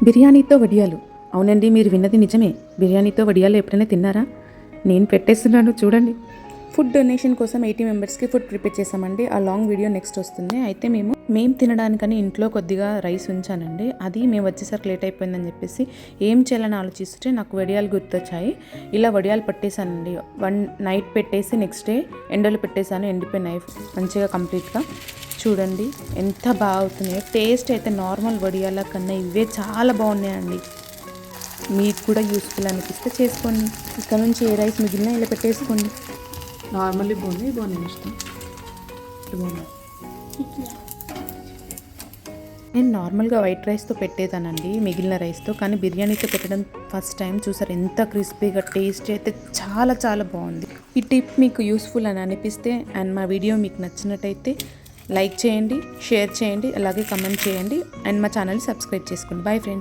బిర్యానీతో వడియాలు. అవునండి, మీరు విన్నది నిజమే. బిర్యానీతో వడియాలు ఎప్పుడైనా తిన్నారా? నేను పెట్టేస్తున్నాను చూడండి. ఫుడ్ డొనేషన్ కోసం 80 మెంబర్స్కి ఫుడ్ ప్రిపేర్ చేసామండి. ఆ లాంగ్ వీడియో నెక్స్ట్ వస్తుంది. అయితే మేము తినడానికని ఇంట్లో కొద్దిగా రైస్ ఉంచానండి. అది మేము వచ్చేసరికి లేట్ అయిపోయిందని చెప్పేసి ఏం చేయాలని ఆలోచిస్తుంటే నాకు వడియాలు గుర్తొచ్చాయి. ఇలా వడియాలు పట్టేశానండి. నైట్ పెట్టేసి నెక్స్ట్ డే ఎండలో పెట్టేశాను. ఎండిపోయినాయి మంచిగా కంప్లీట్గా. చూడండి ఎంత బాగా అవుతున్నాయో. టేస్ట్ అయితే నార్మల్ వడియాల కన్నా ఇవే చాలా బాగున్నాయండి. మీకు కూడా యూస్ఫుల్ అనిపిస్తే చేసుకోండి. ఇక్కడ నుంచి ఏ రైస్ మిగిలినా ఇలా పెట్టేసుకోండి. నార్మల్లీ బాగున్నాయి ఇష్టం. నేను నార్మల్గా వైట్ రైస్తో పెట్టేదానండి, మిగిలిన రైస్తో. కానీ బిర్యానీతో పెట్టడం ఫస్ట్ టైం. చూసారు ఎంత క్రిస్పీగా, టేస్ట్ అయితే చాలా చాలా బాగుంది. ఈ టిప్ మీకు యూస్ఫుల్ అని అనిపిస్తే అండ్ మా వీడియో మీకు నచ్చినట్టయితే లైక్ చేయండి, షేర్ చేయండి, అలాగే కమెంట్ చేయండి అండ్ మా ఛానల్ని సబ్స్క్రైబ్ చేసుకోండి. Bye friends.